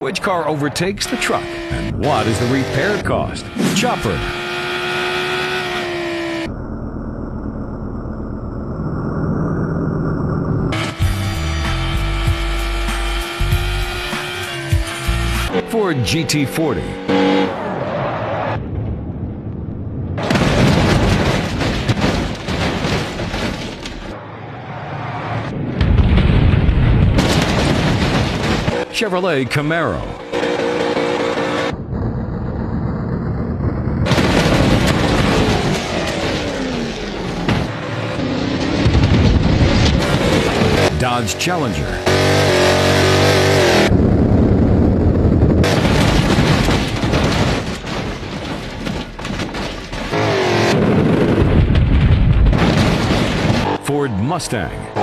Which car overtakes the truck? And what is the repair cost? Chopper. Ford GT40. Chevrolet Camaro. Dodge Challenger. Ford Mustang.